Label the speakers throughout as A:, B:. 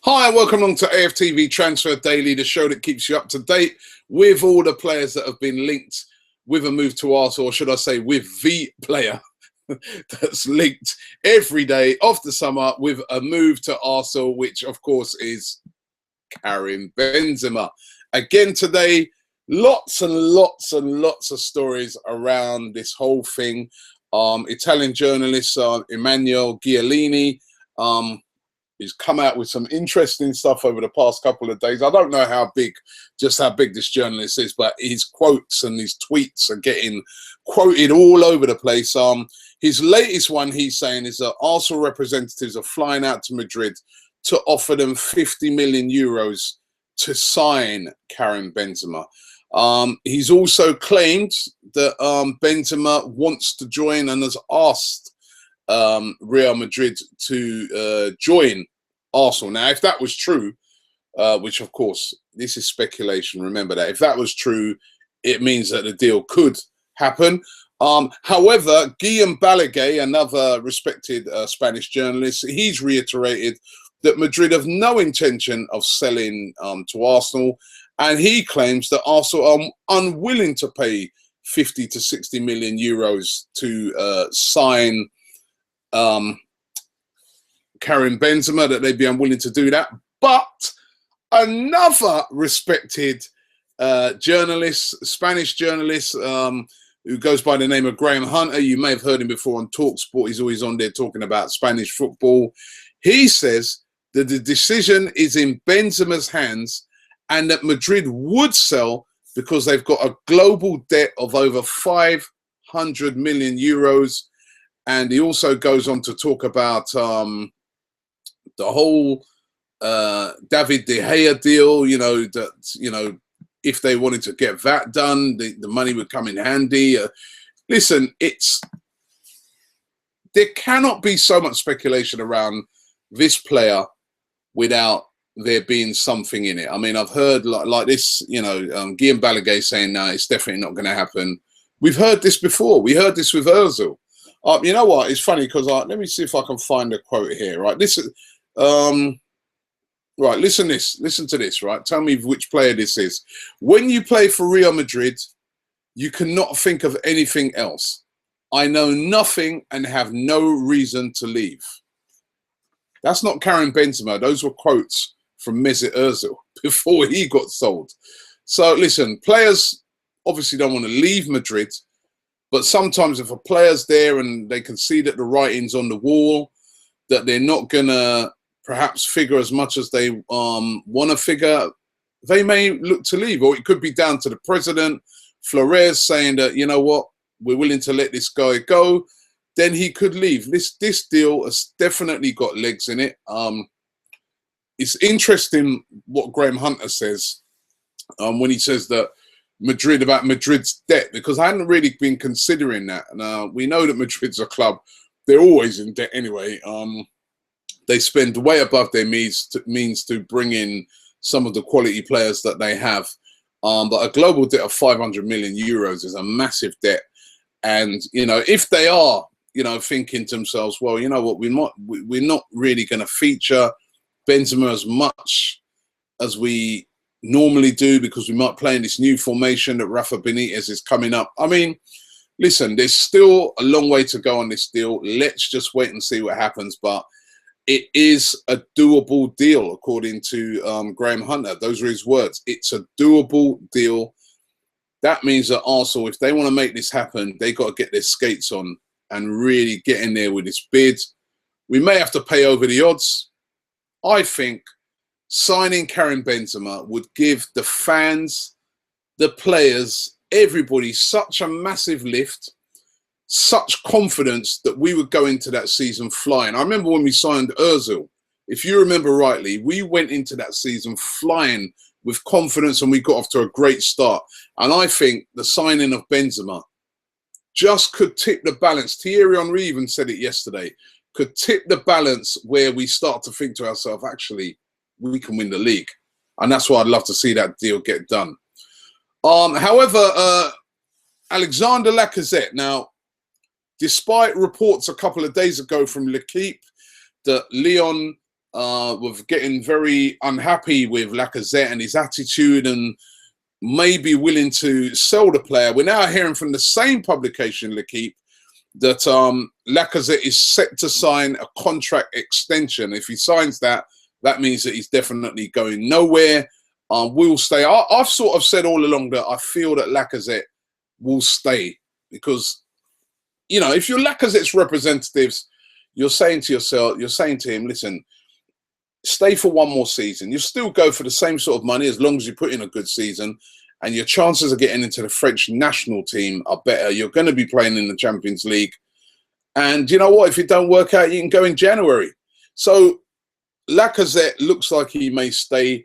A: Hi, and welcome along to AFTV Transfer Daily, the show that keeps you up to date with all the players that have been linked with a move to Arsenal, or should I say with the player that's linked every day of the summer with a move to Arsenal, which of course is Karim Benzema. Again today, lots and lots and lots of stories around this whole thing. Italian journalist Emanuele Giallini he's come out with some interesting stuff over the past couple of days. I don't know how big this journalist is, but his quotes and his tweets are getting quoted all over the place. His latest one, he's saying, is that Arsenal representatives are flying out to Madrid to offer them 50 million euros to sign Karim Benzema. He's also claimed that Benzema wants to join and has asked Real Madrid to join Arsenal. Now, if that was true, which of course this is speculation, remember that, if that was true, it means that the deal could happen. However, Guillem Balaguer, another respected Spanish journalist, he's reiterated that Madrid have no intention of selling to Arsenal, and he claims that Arsenal are unwilling to pay 50 to 60 million euros to sign Karim Benzema, that they'd be unwilling to do that. But another respected journalist, Spanish journalist, who goes by the name of Graham Hunter, you may have heard him before on TalkSport, he's always on there talking about Spanish football. He says that the decision is in Benzema's hands and that Madrid would sell because they've got a global debt of over 500 million euros. And he also goes on to talk about the whole David De Gea deal, that, if they wanted to get that done, the money would come in handy. Listen, there cannot be so much speculation around this player without there being something in it. I mean, I've heard like this, Guillem Balaguer saying, no, it's definitely not going to happen. We've heard this before. We heard this with Ozil. You know what? It's funny because let me see if I can find a quote here. Right, listen to this. Right, tell me which player this is. When you play for Real Madrid, you cannot think of anything else. I know nothing and have no reason to leave. That's not Karim Benzema. Those were quotes from Mesut Ozil before he got sold. So listen, players obviously don't want to leave Madrid. But sometimes if a player's there and they can see that the writing's on the wall, that they're not going to perhaps figure as much as they want to figure, they may look to leave. Or it could be down to the president, Flores, saying that, you know what, we're willing to let this guy go. Then he could leave. This deal has definitely got legs in it. It's interesting what Graham Hunter says when he says that about Madrid's debt, because I hadn't really been considering that. And we know that Madrid's a club, they're always in debt anyway. They spend way above their means to bring in some of the quality players that they have. But a global debt of 500 million euros is a massive debt. And, if they are, thinking to themselves, well, you know what, we're not really going to feature Benzema as much as we normally do because we might play in this new formation that Rafa Benitez is coming up. I mean, listen, there's still a long way to go on this deal. Let's just wait and see what happens. But it is a doable deal, according to Graham Hunter. Those are his words. It's a doable deal. That means that Arsenal, if they want to make this happen, they got to get their skates on and really get in there with this bid. We may have to pay over the odds. I think signing Karim Benzema would give the fans, the players, everybody such a massive lift, such confidence that we would go into that season flying. I remember when we signed Ozil, if you remember rightly, we went into that season flying with confidence and we got off to a great start. And I think the signing of Benzema just could tip the balance. Thierry Henry even said it yesterday, could tip the balance where we start to think to ourselves, actually, we can win the league. And that's why I'd love to see that deal get done. However, Alexander Lacazette, now, despite reports a couple of days ago from L'Equipe that Lyon with getting very unhappy with Lacazette and his attitude, and maybe willing to sell the player. We're now hearing from the same publication, L'Equipe, that Lacazette is set to sign a contract extension. If he signs that, that means that he's definitely going nowhere. Will stay. I've sort of said all along that I feel that Lacazette will stay because, you know, if you're Lacazette's representatives, you're saying to yourself, you're saying to him, listen, stay for one more season. You still go for the same sort of money as long as you put in a good season, and your chances of getting into the French national team are better. You're going to be playing in the Champions League. And you know what? If it don't work out, you can go in January. So Lacazette looks like he may stay,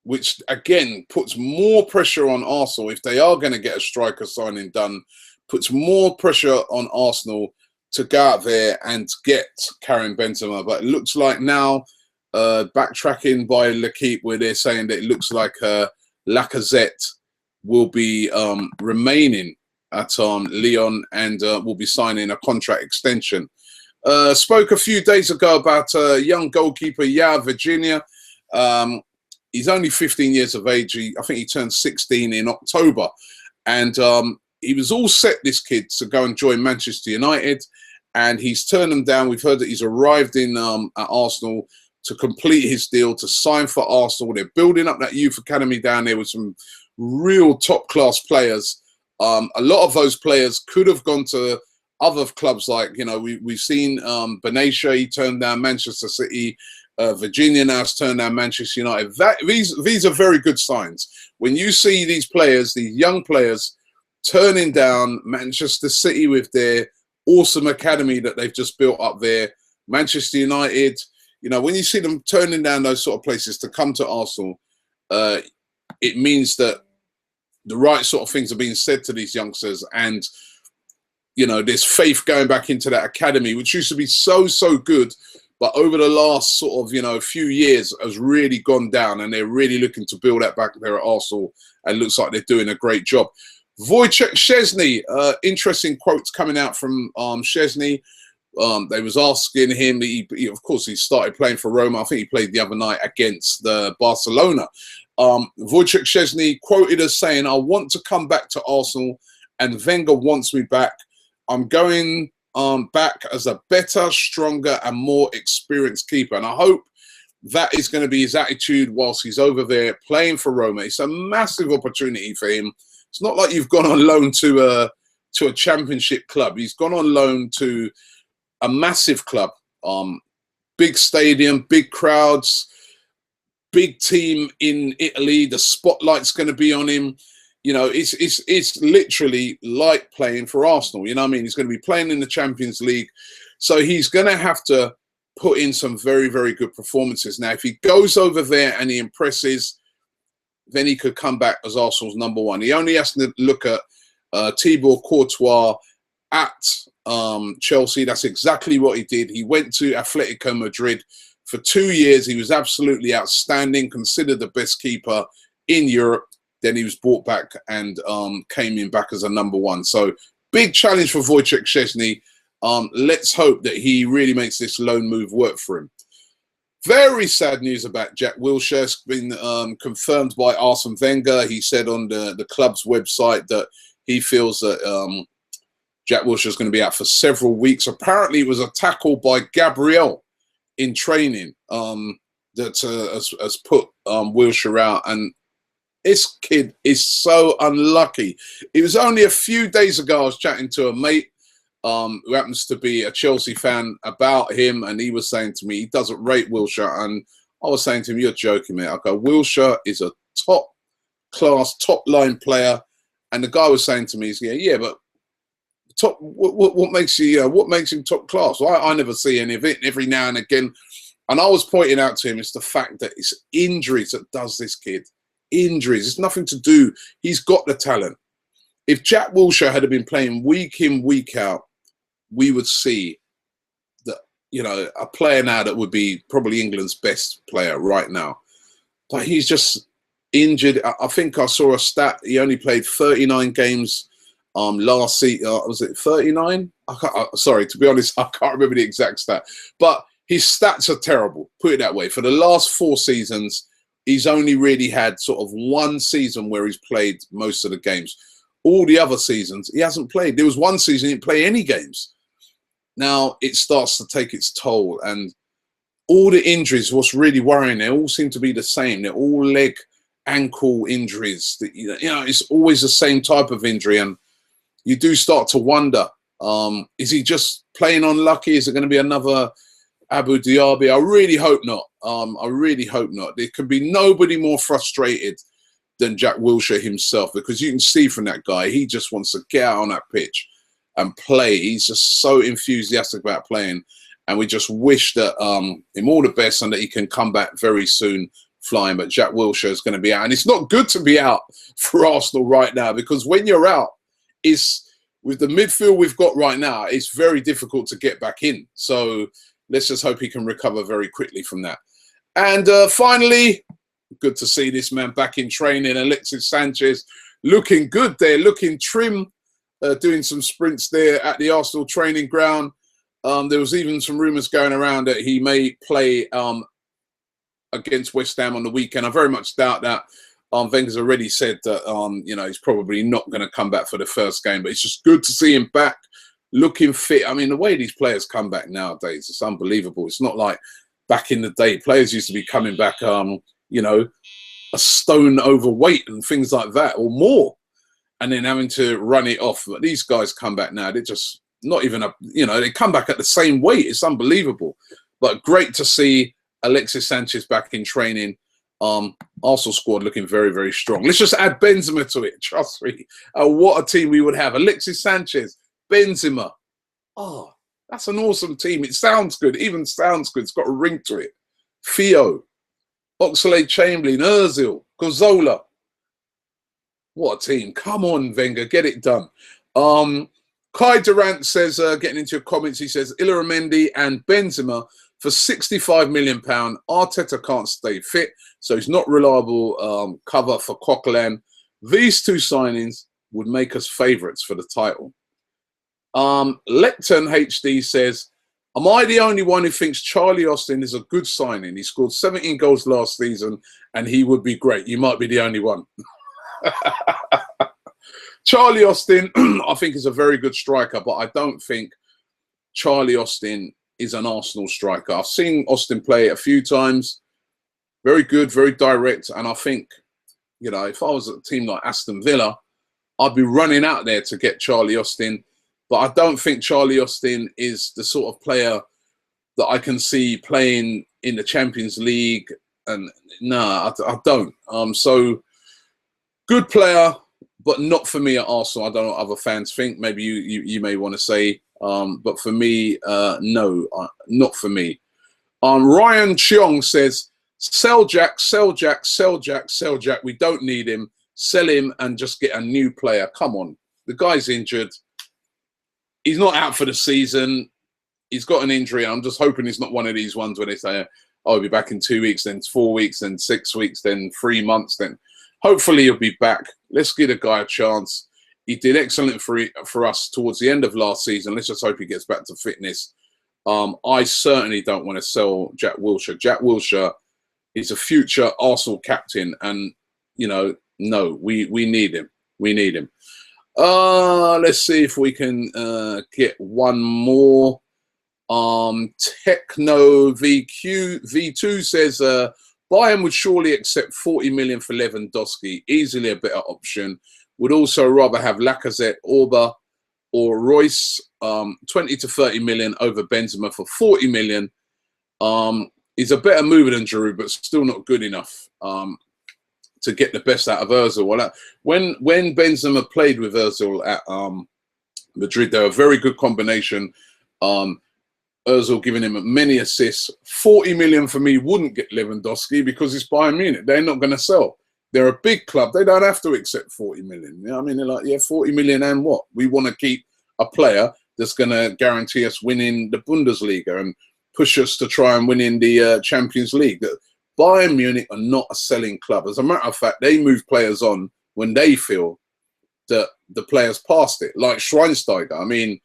A: which again puts more pressure on Arsenal. If they are going to get a striker signing done, puts more pressure on Arsenal to go out there and get Karim Benzema. But it looks like now, backtracking by L'Equipe, where they're saying that it looks like Lacazette will be remaining at Lyon and will be signing a contract extension. Spoke a few days ago about young goalkeeper Virginia. He's only 15 years of age. I think he turned 16 in October. And he was all set, this kid, to go and join Manchester United. And he's turned them down. We've heard that he's arrived in at Arsenal to complete his deal, to sign for Arsenal. They're building up that youth academy down there with some real top-class players. A lot of those players could have gone to other clubs, like, you know, we've seen Benatia, he turned down Manchester City. Virginia now has turned down Manchester United. These are very good signs. When you see these players, these young players, turning down Manchester City with their awesome academy that they've just built up there, Manchester United, you know, when you see them turning down those sort of places to come to Arsenal, it means that the right sort of things are being said to these youngsters, and, you know, there's faith going back into that academy, which used to be so good, but over the last sort of, you know, few years has really gone down, and they're really looking to build that back there at Arsenal, and looks like they're doing a great job. Wojciech Szczęsny, interesting quotes coming out from Szczęsny. They was asking him, of course, he started playing for Roma. I think he played the other night against the Barcelona. Wojciech Szczęsny quoted as saying, I want to come back to Arsenal and Wenger wants me back. I'm going back as a better, stronger and more experienced keeper. And I hope that is going to be his attitude whilst he's over there playing for Roma. It's a massive opportunity for him. It's not like you've gone on loan to a championship club. He's gone on loan to a massive club, big stadium, big crowds, big team in Italy. The spotlight's going to be on him. You know, it's literally like playing for Arsenal. You know what I mean? He's going to be playing in the Champions League. So he's going to have to put in some very, very good performances. Now, if he goes over there and he impresses, then he could come back as Arsenal's number one. He only has to look at Thibaut Courtois at Chelsea. That's exactly what he did. He went to Atletico Madrid for 2 years. He was absolutely outstanding, considered the best keeper in Europe. Then he was brought back and came in back as a number one. So big challenge for Wojciech Szczęsny. Let's hope that he really makes this loan move work for him. Very sad news about Jack Wilshere. It's been confirmed by Arsene Wenger. He said on the club's website that he feels that Jack Wilshere is going to be out for several weeks. Apparently, it was a tackle by Gabriel in training that has put Wilshere out. And this kid is so unlucky. It was only a few days ago I was chatting to a mate who happens to be a Chelsea fan about him, and he was saying to me he doesn't rate Wilshere, and I was saying to him, you're joking, mate. I go, Wilshere is a top-class, top-line player, and the guy was saying to me, yeah, but what makes you, what makes him top class? Well, I never see any of it. Every now and again, and I was pointing out to him, it's the fact that it's injuries that does this kid. Injuries. It's nothing to do. He's got the talent. If Jack Wilshere had been playing week in, week out, we would see that, you know, a player now that would be probably England's best player right now. But he's just injured. I think I saw a stat. He only played 39 games last season. Was it 39? Sorry, to be honest, I can't remember the exact stat. But his stats are terrible, put it that way. For the last 4 seasons, he's only really had sort of 1 season where he's played most of the games. All the other seasons, he hasn't played. There was 1 season he didn't play any games. Now it starts to take its toll, and all the injuries, what's really worrying, they all seem to be the same. They're all leg, ankle injuries. You know, it's always the same type of injury, and you do start to wonder, is he just playing unlucky? Is it going to be another Abu Dhabi? I really hope not. I really hope not. There could be nobody more frustrated than Jack Wilshere himself, because you can see from that guy, he just wants to get out on that pitch and play. He's just so enthusiastic about playing, and we just wish that him all the best and that he can come back very soon flying. But Jack Wilshere is going to be out, and it's not good to be out for Arsenal right now, because when you're out, it's with the midfield we've got right now, it's very difficult to get back in. So let's just hope he can recover very quickly from that. And finally, good to see this man back in training. Alexis Sanchez looking good there, looking trim, doing some sprints there at the Arsenal training ground. There was even some rumours going around that he may play against West Ham on the weekend. I very much doubt that. Wenger's already said that you know, he's probably not going to come back for the first game, but it's just good to see him back, looking fit. I mean, the way these players come back nowadays, it's unbelievable. It's not like back in the day. Players used to be coming back, you know, a stone overweight and things like that, or more, and then having to run it off. But these guys come back now, they're just not even a, you know, they come back at the same weight. It's unbelievable. But great to see Alexis Sanchez back in training. Arsenal squad looking very, very strong. Let's just add Benzema to it. Trust me. What a team we would have. Alexis Sanchez, Benzema. Oh, that's an awesome team. It sounds good. Even sounds good. It's got a ring to it. Theo, Oxlade-Chamberlain, Ozil, Cazorla. What a team. Come on, Wenger. Get it done. Kai Durant says, getting into your comments, he says, Illaramendi and Benzema for £65 million. Arteta can't stay fit, so he's not reliable cover for Coquelin. These 2 signings would make us favourites for the title. Lecton HD says, am I the only one who thinks Charlie Austin is a good signing? He scored 17 goals last season and he would be great. You might be the only one. Charlie Austin, I think, is a very good striker, but I don't think Charlie Austin is an Arsenal striker. I've seen Austin play a few times. Very good, very direct. And I think, you know, if I was a team like Aston Villa, I'd be running out there to get Charlie Austin. But I don't think Charlie Austin is the sort of player that I can see playing in the Champions League. And no, I don't. So good player, but not for me at Arsenal. I don't know what other fans think. Maybe you may want to say, but for me, no, not for me. Ryan Cheong says, sell Jack, sell Jack, sell Jack, sell Jack. We don't need him. Sell him and just get a new player. Come on. The guy's injured. He's not out for the season. He's got an injury. I'm just hoping he's not one of these ones where they say, oh, he'll be back in 2 weeks, then 4 weeks, then 6 weeks, then 3 months. Then hopefully he'll be back. Let's give the guy a chance. He did excellent for us towards the end of last season. Let's just hope he gets back to fitness. I certainly don't want to sell Jack Wilshere. Jack Wilshere is a future Arsenal captain, and you know, no, we need him. We need him. Let's see if we can get one more. Techno V2 says Bayern would surely accept 40 million for Lewandowski, easily a better option. Would also rather have Lacazette, Orba, or Royce. 20 to 30 million over Benzema for 40 million. He's a better mover than Giroud, but still not good enough to get the best out of Ozil. Well, when Benzema played with Ozil at Madrid, they were a very good combination. Ozil giving him many assists. 40 million for me wouldn't get Lewandowski because it's Bayern Munich. They're not going to sell. They're a big club. They don't have to accept 40 million. You know what I mean? They're like, yeah, 40 million and what? We want to keep a player that's going to guarantee us winning the Bundesliga and push us to try and win in the Champions League. Bayern Munich are not a selling club. As a matter of fact, they move players on when they feel that the players passed it, like Schweinsteiger. I mean,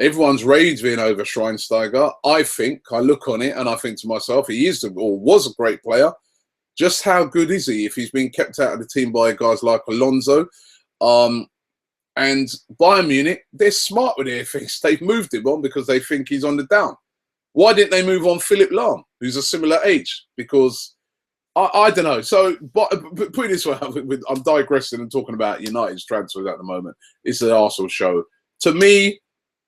A: Everyone's raving over Schweinsteiger. I look on it and I think to myself, he is or was a great player. Just how good is he if he's been kept out of the team by guys like Alonso? And Bayern Munich, they're smart with their things. They've moved him on because they think he's on the down. Why didn't they move on Philip Lahm, who's a similar age? Because I don't know. So, but put it this way, I'm digressing and talking about United's transfers at the moment. It's an Arsenal show. To me,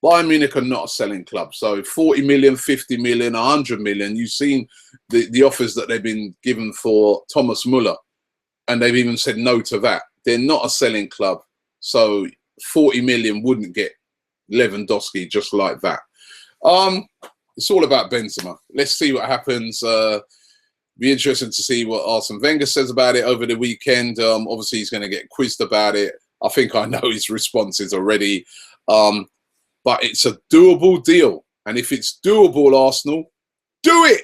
A: Bayern Munich are not a selling club. So 40 million, 50 million, 100 million. You've seen the offers that they've been given for Thomas Muller, and they've even said no to that. They're not a selling club. So 40 million wouldn't get Lewandowski just like that. It's all about Benzema. Let's see what happens. Be interesting to see what Arsene Wenger says about it over the weekend. Obviously, he's going to get quizzed about it. I think I know his responses already. But it's a doable deal. And if it's doable, Arsenal, do it!